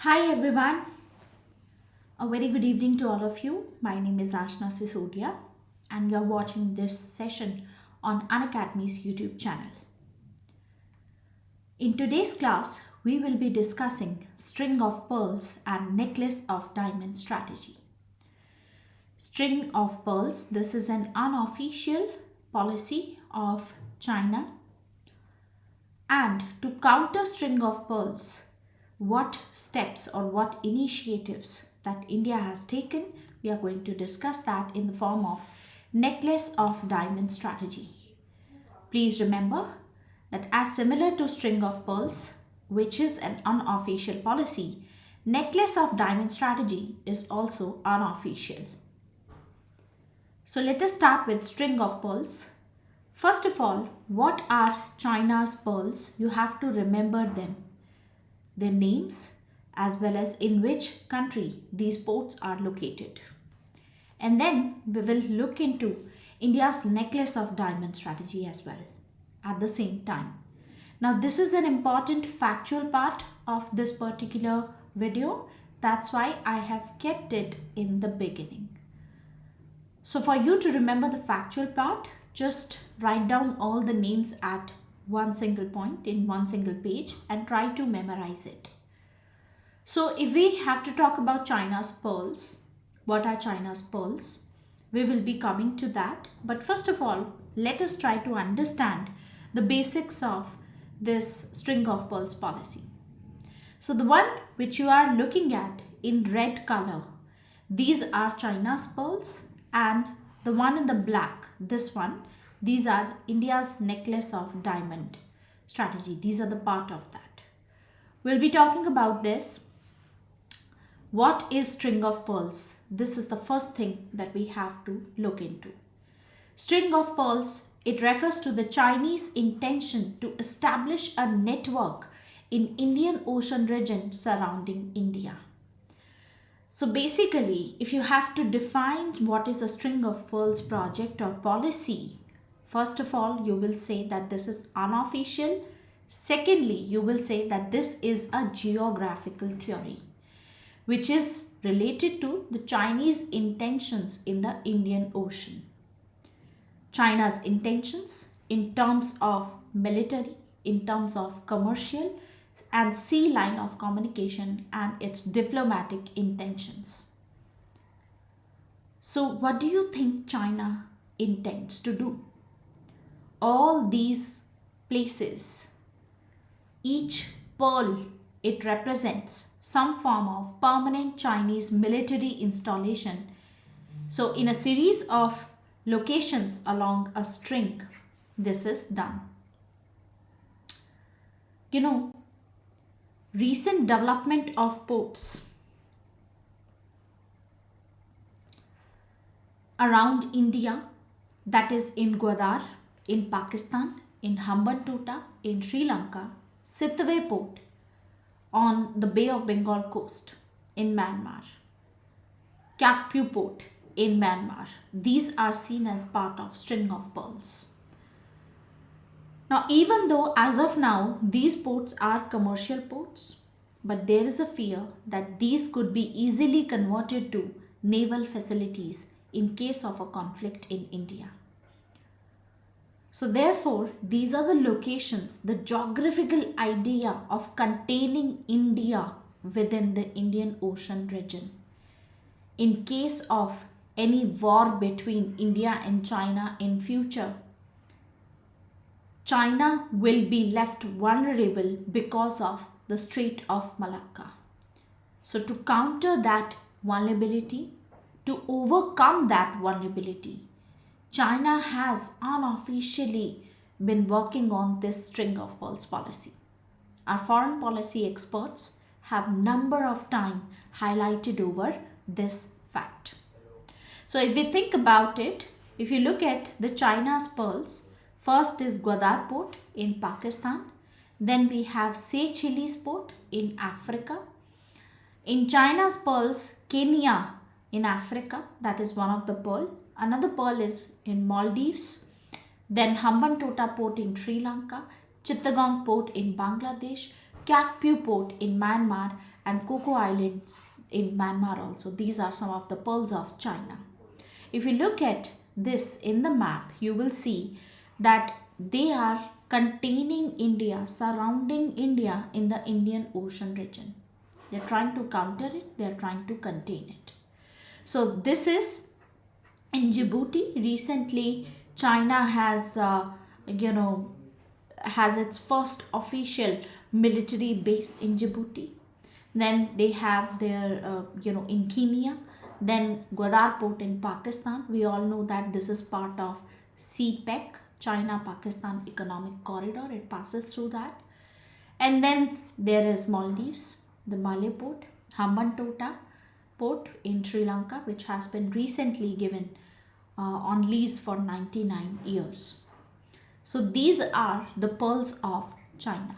Hi everyone, a very good evening to all of you. My name is Ashna Sisodia and you're watching this session on Unacademy's YouTube channel. In today's class, we will be discussing string of pearls and necklace of diamond strategy. String of pearls, this is an unofficial policy of China, and to counter string of pearls, what steps or what initiatives that India has taken, we are going to discuss that in the form of necklace of diamond strategy. Please remember that as similar to string of pearls, which is an unofficial policy, necklace of diamond strategy is also unofficial. So let us start with string of pearls. First of all, what are China's pearls? You have to remember them, their names, as well as in which country these ports are located. And then we will look into India's necklace of diamond strategy as well at the same time. Now this is an important factual part of this particular video. That's why I have kept it in the beginning. So for you to remember the factual part, just write down all the names at one single point in one single page and try to memorize it. So if we have to talk about China's pearls, what are China's pearls? We will be coming to that. But first of all, let us try to understand the basics of this string of pearls policy. So the one which you are looking at in red color, these are China's pearls, and the one in the black, this one, these are India's necklace of diamond strategy. These are the part of that. We'll be talking about this. What is string of pearls? This is the first thing that we have to look into. String of pearls, it refers to the Chinese intention to establish a network in Indian Ocean region surrounding India. So basically, if you have to define what is a string of pearls project or policy, first of all, you will say that this is unofficial. Secondly, you will say that this is a geographical theory, which is related to the Chinese intentions in the Indian Ocean. China's intentions in terms of military, in terms of commercial, and sea line of communication and its diplomatic intentions. So what do you think China intends to do? All these places, each pearl, it represents some form of permanent Chinese military installation. So in a series of locations along a string, this is done. Recent development of ports around India, that is in Gwadar, in Pakistan, in Hambantota, in Sri Lanka, Sitwe port on the Bay of Bengal coast in Myanmar, Kakpu port in Myanmar. These are seen as part of string of pearls. Now, even though as of now these ports are commercial ports, but there is a fear that these could be easily converted to naval facilities in case of a conflict in India. So therefore, these are the locations, the geographical idea of containing India within the Indian Ocean region. In case of any war between India and China in future, China will be left vulnerable because of the Strait of Malacca. So to counter that vulnerability, to overcome that vulnerability, China has unofficially been working on this string of pearls policy. Our foreign policy experts have number of time highlighted over this fact. So if we think about it, if you look at the China's pearls, first is Gwadar port in Pakistan. Then we have Seychelles port in Africa. In China's pearls, Kenya in Africa, that is one of the pearl. Another pearl is in Maldives. Then Hambantota port in Sri Lanka, Chittagong port in Bangladesh, Kakpu port in Myanmar, and Coco Islands in Myanmar also. These are some of the pearls of China. If you look at this in the map, you will see that they are containing India, surrounding India in the Indian Ocean region. They're trying to counter it, they're trying to contain it. So, this is in Djibouti. Recently, China has, has its first official military base in Djibouti. Then they have their, in Kenya. Then Gwadar port in Pakistan. We all know that this is part of CPEC, China-Pakistan Economic Corridor. It passes through that. And then there is Maldives, the Malé port, Hambantota port in Sri Lanka, which has been recently given on lease for 99 years. So these are the pearls of China.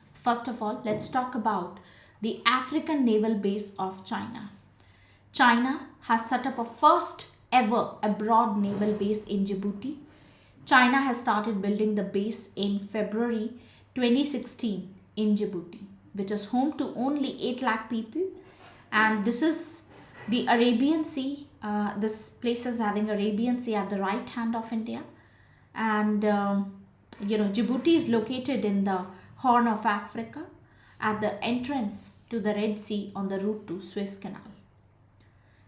First of all, let's talk about the African naval base of China. China has set up a first ever abroad naval base in Djibouti. China has started building the base in February 2016 in Djibouti, which is home to only 8 lakh people. And this is the Arabian Sea. This place is having Arabian Sea at the right hand of India. And, Djibouti is located in the Horn of Africa at the entrance to the Red Sea on the route to Suez Canal.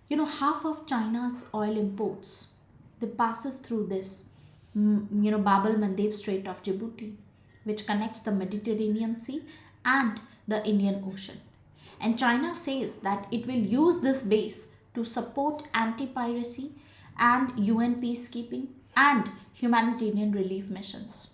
Half of China's oil imports, they passes through this, Bab el-Mandeb Strait of Djibouti, which connects the Mediterranean Sea and the Indian Ocean. And China says that it will use this base to support anti-piracy and UN peacekeeping and humanitarian relief missions.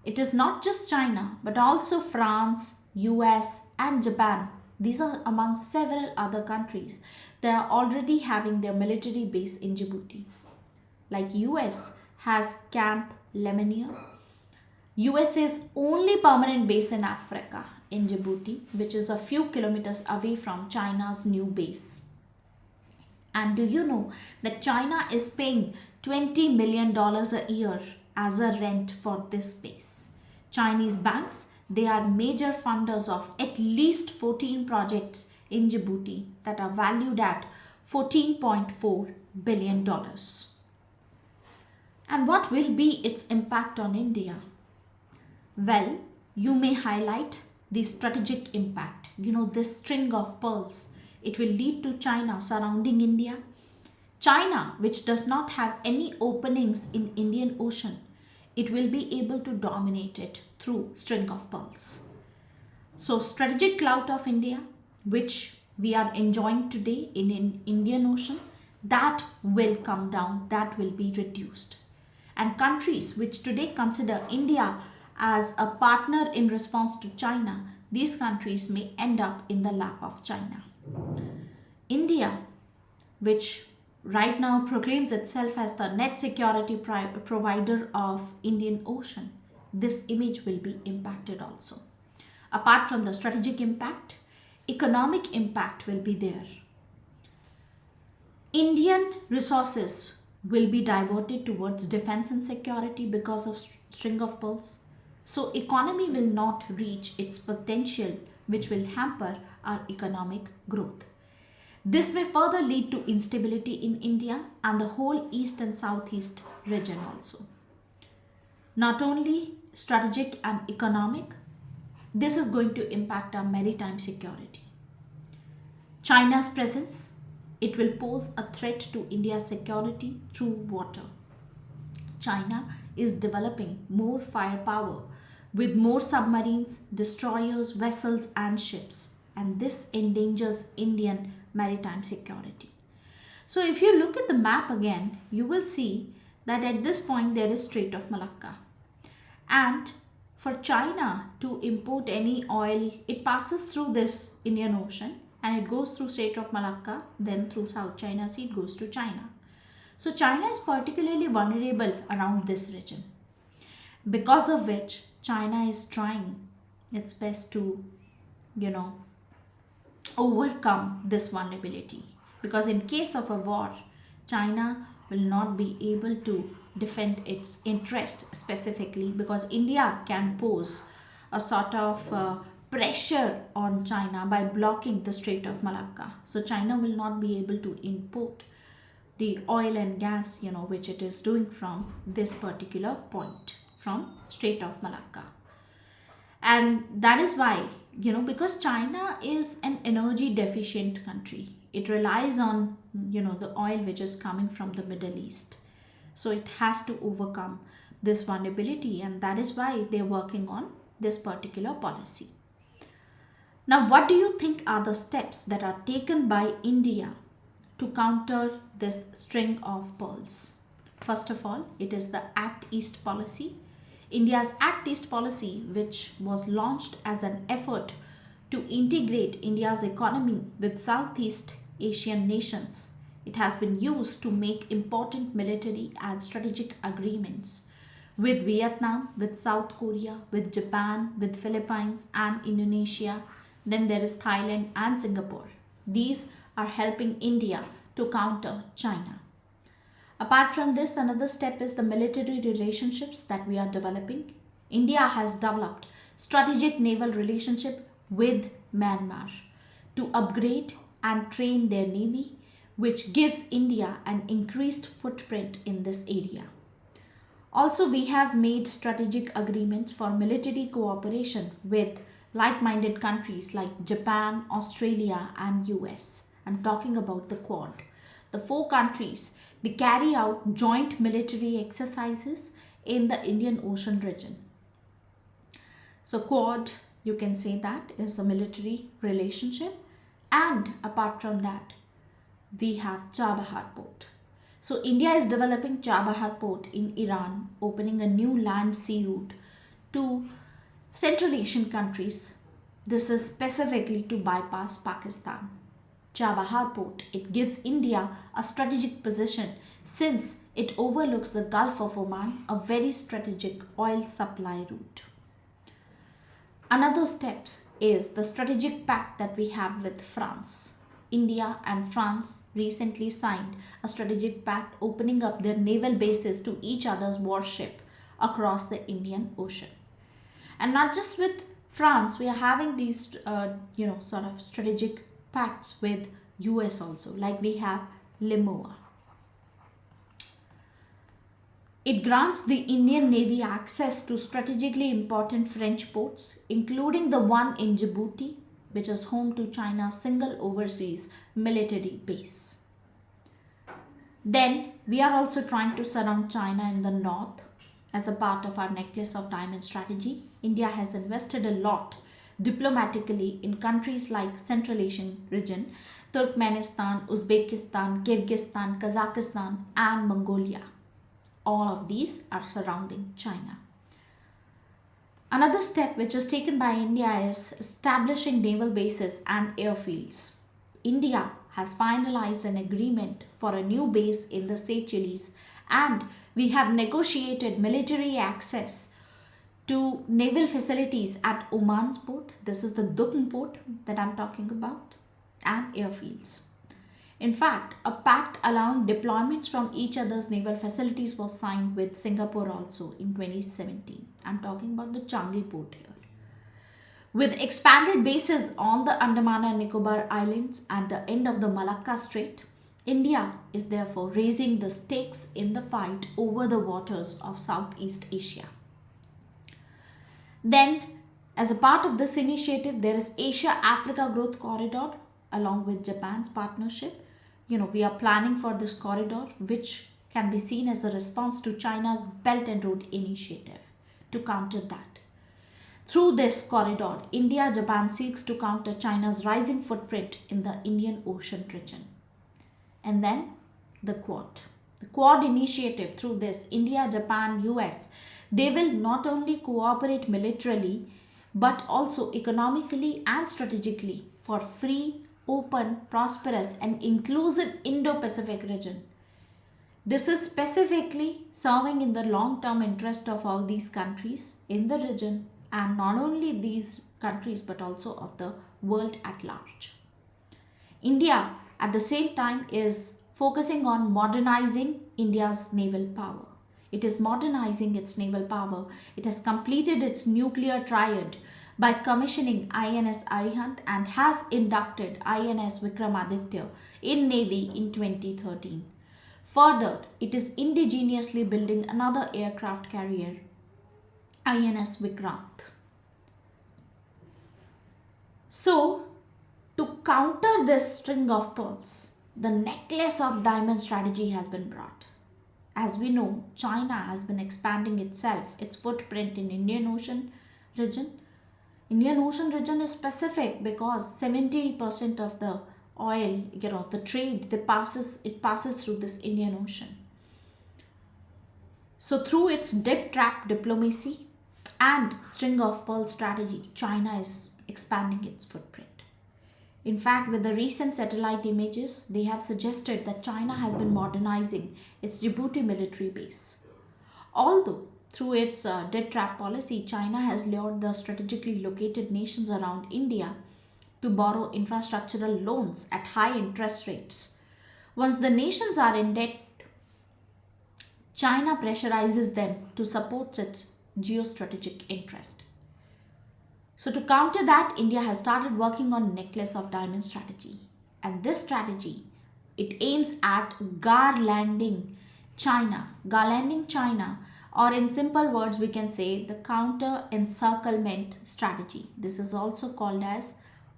It is not just China, but also France, US, and Japan. These are among several other countries that are already having their military base in Djibouti. Like US has Camp Lemonnier, USA's only permanent base in Africa in Djibouti, which is a few kilometers away from China's new base. And do you know that China is paying $20 million a year as a rent for this base? Chinese banks, they are major funders of at least 14 projects in Djibouti that are valued at $14.4 billion. And what will be its impact on India? Well, you may highlight the strategic impact. This string of pearls, it will lead to China surrounding India. China, which does not have any openings in Indian Ocean, it will be able to dominate it through string of pearls. So strategic clout of India, which we are enjoying today in Indian Ocean, that will come down, that will be reduced. And countries which today consider India as a partner in response to China, these countries may end up in the lap of China. India, which right now proclaims itself as the net security provider of Indian Ocean, this image will be impacted also. Apart from the strategic impact, economic impact will be there. Indian resources will be diverted towards defense and security because of string of pearls. So economy will not reach its potential, which will hamper our economic growth. This may further lead to instability in India and the whole East and Southeast region also. Not only strategic and economic, this is going to impact our maritime security. China's presence, it will pose a threat to India's security through water. China is developing more firepower with more submarines, destroyers, vessels, and ships, and this endangers Indian maritime security. So if you look at the map again, you will see that at this point there is Strait of Malacca. And for China to import any oil, it passes through this Indian Ocean and it goes through Strait of Malacca, then through South China Sea, it goes to China. So China is particularly vulnerable around this region, because of which China is trying its best to, overcome this vulnerability. Because in case of a war, China will not be able to defend its interest specifically, because India can pose a sort of pressure on China by blocking the Strait of Malacca. So China will not be able to import the oil and gas, which it is doing from this particular point, from Strait of Malacca. And that is why, because China is an energy deficient country, it relies on, the oil which is coming from the Middle East. So it has to overcome this vulnerability, and that is why they're working on this particular policy. Now, what do you think are the steps that are taken by India to counter this string of pearls? First of all, it is the Act East policy. India's Act East policy, which was launched as an effort to integrate India's economy with Southeast Asian nations. It has been used to make important military and strategic agreements with Vietnam, with South Korea, with Japan, with Philippines and Indonesia. Then there is Thailand and Singapore. These are helping India to counter China. Apart from this, another step is the military relationships that we are developing. India has developed strategic naval relationship with Myanmar to upgrade and train their navy, which gives India an increased footprint in this area. Also, we have made strategic agreements for military cooperation with like-minded countries like Japan, Australia and US. I'm talking about the Quad. The four countries, they carry out joint military exercises in the Indian Ocean region. So Quad, you can say that is a military relationship. And apart from that, we have Chabahar Port. So India is developing Chabahar Port in Iran, opening a new land sea route to Central Asian countries. This is specifically to bypass Pakistan. Chabahar Port, it gives India a strategic position since it overlooks the Gulf of Oman, a very strategic oil supply route. Another step is the strategic pact that we have with France. India and France recently signed a strategic pact opening up their naval bases to each other's warship across the Indian Ocean. And not just with France, we are having these, sort of strategic pacts with US also, like we have LIMOA. It grants the Indian Navy access to strategically important French ports, including the one in Djibouti, which is home to China's single overseas military base. Then we are also trying to surround China in the north. As a part of our necklace of diamond strategy, India has invested a lot diplomatically in countries like Central Asian region, Turkmenistan, Uzbekistan, Kyrgyzstan, Kazakhstan and Mongolia. All of these are surrounding China. Another step which is taken by India is establishing naval bases and airfields. India has finalized an agreement for a new base in the Seychelles, and we have negotiated military access to naval facilities at Oman's port. This is the Duqm port that I'm talking about, and airfields. In fact, a pact allowing deployments from each other's naval facilities was signed with Singapore also in 2017. I'm talking about the Changi port here. With expanded bases on the Andaman and Nicobar Islands at the end of the Malacca Strait, India is therefore raising the stakes in the fight over the waters of Southeast Asia. Then, as a part of this initiative, there is Asia-Africa Growth Corridor along with Japan's partnership. We are planning for this corridor, which can be seen as a response to China's Belt and Road Initiative to counter that. Through this corridor, India-Japan seeks to counter China's rising footprint in the Indian Ocean region. And then the Quad. The Quad initiative, through this, India, Japan, US, they will not only cooperate militarily, but also economically and strategically for free, open, prosperous and inclusive Indo-Pacific region. This is specifically serving in the long-term interest of all these countries in the region, and not only these countries but also of the world at large. India at the same time is focusing on modernizing India's naval power. It is modernizing its naval power. It has completed its nuclear triad by commissioning INS Arihant and has inducted INS Vikramaditya in Navy in 2013. Further, it is indigenously building another aircraft carrier, INS Vikrant. So, to counter this string of pearls, the necklace of diamond strategy has been brought. As we know, China has been expanding its footprint in Indian Ocean region. Indian Ocean region is specific because 70% of the oil, the trade, it passes through this Indian Ocean. So through its debt trap diplomacy and string of pearls strategy, China is expanding its footprint. In fact, with the recent satellite images, they have suggested that China has been modernizing its Djibouti military base. Although, through its debt trap policy, China has lured the strategically located nations around India to borrow infrastructural loans at high interest rates. Once the nations are in debt, China pressurizes them to support its geostrategic interest. So to counter that, India has started working on necklace of diamond strategy. And this strategy, it aims at garlanding China, or in simple words, we can say the counter encirclement strategy. This is also called as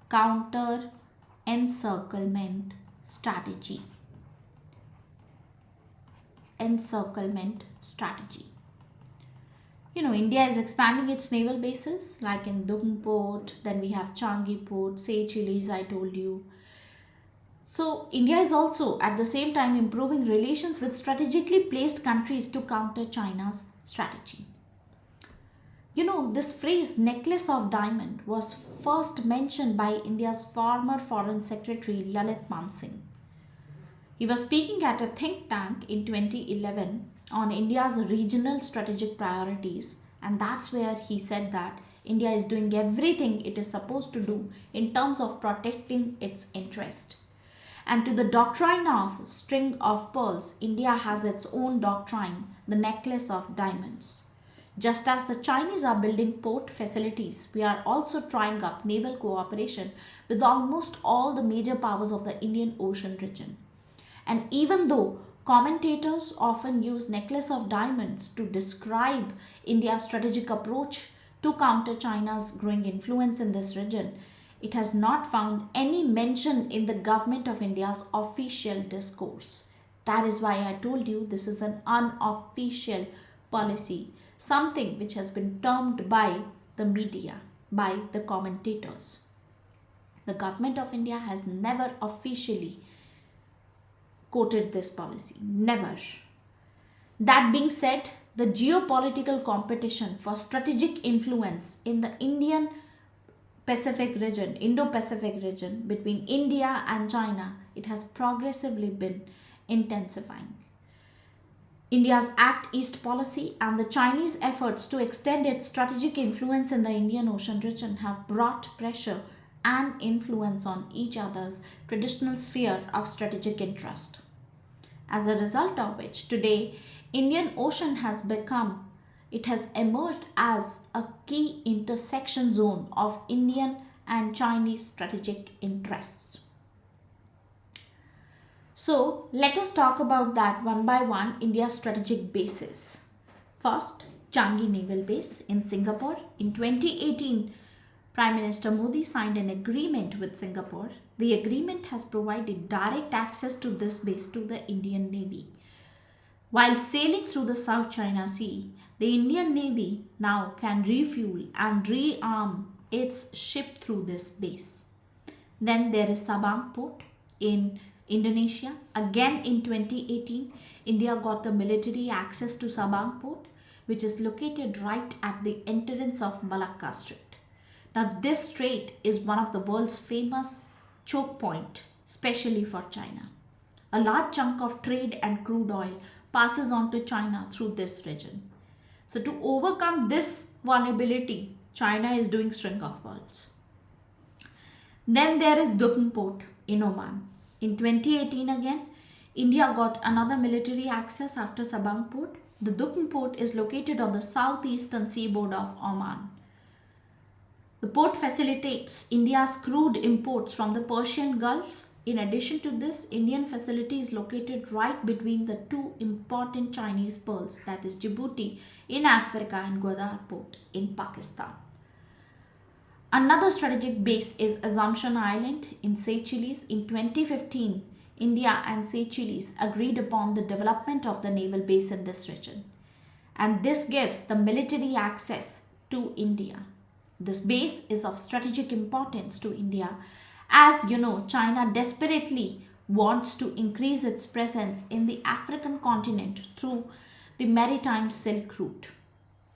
counter encirclement strategy. Encirclement strategy. India is expanding its naval bases like in Dung Port, then we have Changi Port, Seychelles, I told you. So, India is also at the same time improving relations with strategically placed countries to counter China's strategy. This phrase necklace of diamond was first mentioned by India's former Foreign Secretary Lalit Mansingh. He was speaking at a think tank in 2011 on India's regional strategic priorities, and that's where he said that India is doing everything it is supposed to do in terms of protecting its interest. And to the doctrine of string of pearls, India has its own doctrine, the necklace of diamonds. Just as the Chinese are building port facilities, we are also trying up naval cooperation with almost all the major powers of the Indian Ocean region. And even though commentators often use necklace of diamonds to describe India's strategic approach to counter China's growing influence in this region, it has not found any mention in the government of India's official discourse. That is why I told you this is an unofficial policy, something which has been termed by the media, by the commentators. The government of India has never officially quoted this policy. Never. That being said, the geopolitical competition for strategic influence in the Indo-Pacific region between India and China, it has progressively been intensifying. India's Act East policy and the Chinese efforts to extend its strategic influence in the Indian Ocean region have brought pressure and influence on each other's traditional sphere of strategic interest. As a result of which, today, Indian Ocean has emerged as a key intersection zone of Indian and Chinese strategic interests. So, let us talk about that one by one, India's strategic bases. First, Changi Naval Base in Singapore. In 2018, Prime Minister Modi signed an agreement with Singapore. The agreement has provided direct access to this base to the Indian Navy. While sailing through the South China Sea, the Indian Navy now can refuel and rearm its ship through this base. Then there is Sabang Port in Indonesia. Again in 2018, India got the military access to Sabang Port, which is located right at the entrance of Malacca Strait. Now this strait is one of the world's famous choke point, especially for China. A large chunk of trade and crude oil passes on to China through this region. So to overcome this vulnerability, China is doing string of pearls. Then there is Duqm Port in Oman. In 2018 again, India got another military access after Sabang Port. The Duqm Port is located on the southeastern seaboard of Oman. The port facilitates India's crude imports from the Persian Gulf. In addition to this, Indian facility is located right between the two important Chinese pearls, that is Djibouti in Africa and Gwadar port in Pakistan. Another strategic base is Assumption Island in Seychelles. In 2015, India and Seychelles agreed upon the development of the naval base in this region. And this gives the military access to India. This base is of strategic importance to India. As you know, China desperately wants to increase its presence in the African continent through the maritime Silk Route.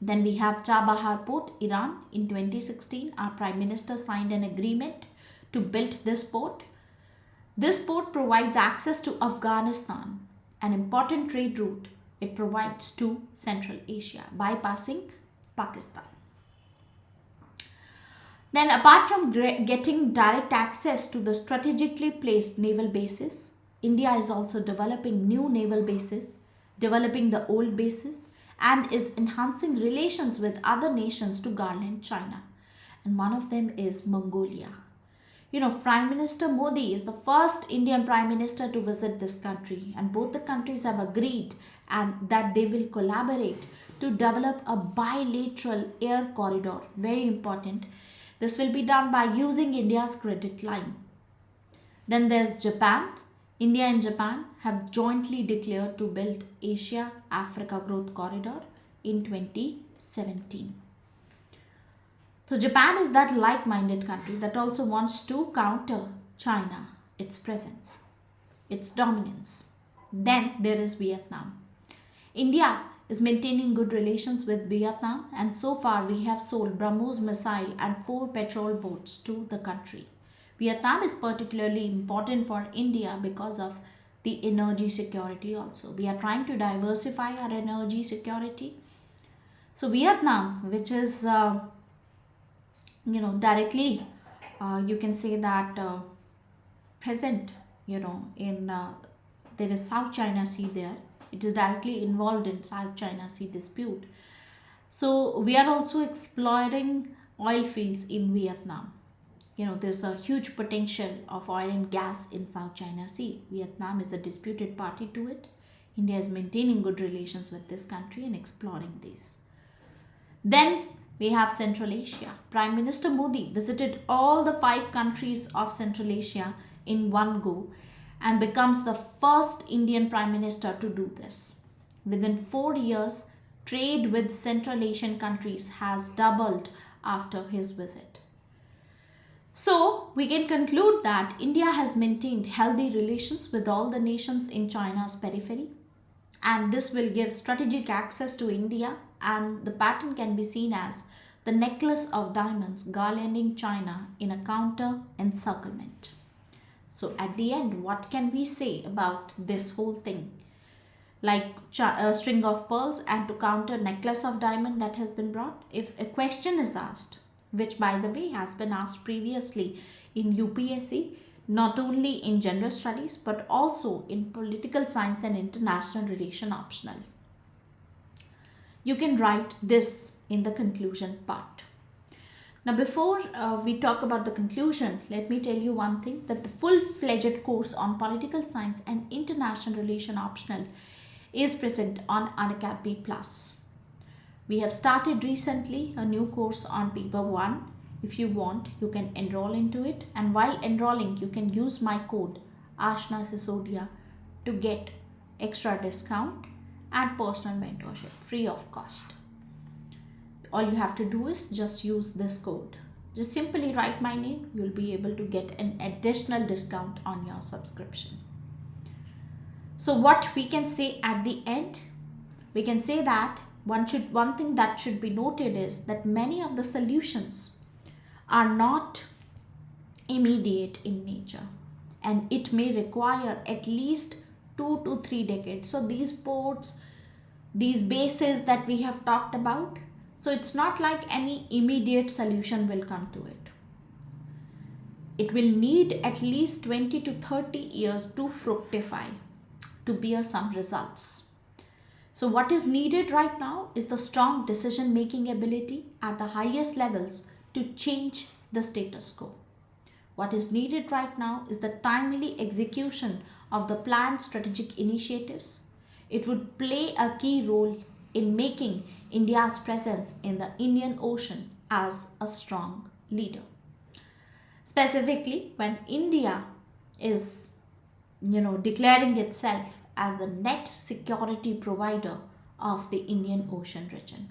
Then we have Chabahar Port, Iran. In 2016, our Prime Minister signed an agreement to build this port. This port provides access to Afghanistan, an important trade route it provides to Central Asia, bypassing Pakistan. Then, apart from getting direct access to the strategically placed naval bases, India is also developing new naval bases, developing the old bases, and is enhancing relations with other nations to garland China. And one of them is Mongolia. Prime Minister Modi is the first Indian Prime Minister to visit this country, and both the countries have agreed and that they will collaborate to develop a bilateral air corridor. Very important. This will be done by using India's credit line. Then there's Japan. India and Japan have jointly declared to build Asia-Africa Growth Corridor in 2017. So Japan is that like-minded country that also wants to counter China, its presence, its dominance. Then there is Vietnam. India is maintaining good relations with Vietnam, and so far we have sold BrahMos missile and 4 patrol boats to the country. Vietnam is particularly important for India because of the energy security also. We are trying to diversify our energy security. So Vietnam, which is, directly, you can say that present, in, there is South China Sea there. It is directly involved in South China Sea dispute. So we are also exploring oil fields in Vietnam. There's a huge potential of oil and gas in South China Sea. Vietnam is a disputed party to it. India is maintaining good relations with this country and exploring these. Then we have Central Asia. Prime Minister Modi visited all the 5 countries of Central Asia in one go and becomes the first Indian Prime Minister to do this. Within 4 years, trade with Central Asian countries has doubled after his visit. So, we can conclude that India has maintained healthy relations with all the nations in China's periphery, and this will give strategic access to India, and the pattern can be seen as the necklace of diamonds garlanding China in a counter encirclement. So at the end, what can we say about this whole thing? Like a string of pearls and to counter necklace of diamond that has been brought. If a question is asked, which by the way has been asked previously in UPSC, not only in gender studies but also in political science and international relation optional. You can write this in the conclusion part. Now, before we talk about the conclusion, let me tell you one thing, that the full-fledged course on political science and international relation optional is present on Unacademy Plus. We have started recently a new course on paper 1. If you want, you can enroll into it, and while enrolling, you can use my code Ashna Sisodia to get extra discount and personal mentorship free of cost. All you have to do is just use this code. Just simply write my name. You'll be able to get an additional discount on your subscription. So what we can say at the end, we can say that one thing that should be noted is that many of the solutions are not immediate in nature, and it may require at least 2 to 3 decades. So these ports, these bases that we have talked about, so it's not like any immediate solution will come to it. It will need at least 20 to 30 years to fructify, to bear some results. So what is needed right now is the strong decision-making ability at the highest levels to change the status quo. What is needed right now is the timely execution of the planned strategic initiatives. It would play a key role in making India's presence in the Indian Ocean as a strong leader. Specifically, when India is declaring itself as the net security provider of the Indian Ocean region.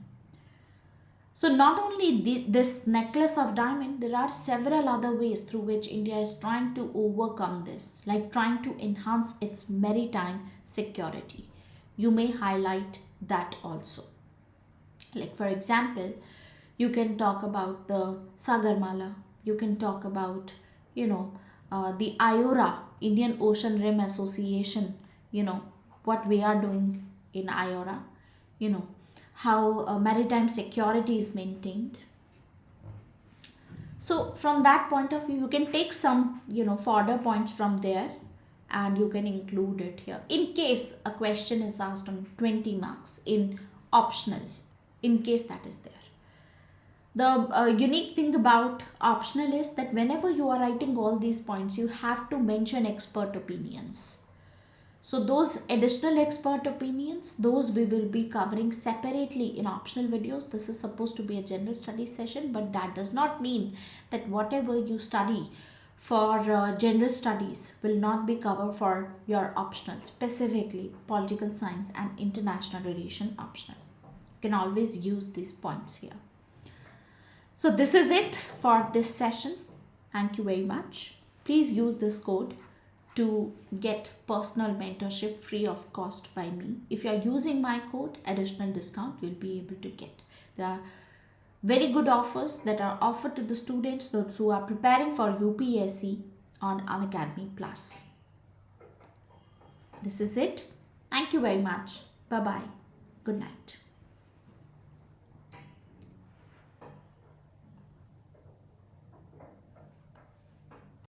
So, not only this necklace of diamond, there are several other ways through which India is trying to overcome this, like trying to enhance its maritime security. You may highlight that also. Like, for example, you can talk about the Sagarmala, you can talk about, the IORA, Indian Ocean Rim Association, what we are doing in IORA, you know, how maritime security is maintained. So from that point of view, you can take some, further points from there and you can include it here. In case a question is asked on 20 marks in optional, in case that is there. The unique thing about optional is that whenever you are writing all these points, you have to mention expert opinions. So those additional expert opinions, those we will be covering separately in optional videos. This is supposed to be a general study session, but that does not mean that whatever you study for general studies will not be covered for your optional, specifically political science and international relation optional. You can always use these points here. So this is it for this session. Thank you very much. Please use this code to get personal mentorship free of cost by me. If you are using my code, additional discount you'll be able to get. There are very good offers that are offered to the students, those who are preparing for UPSC on Unacademy Plus. This is it. Thank you very much. Bye bye. Good night.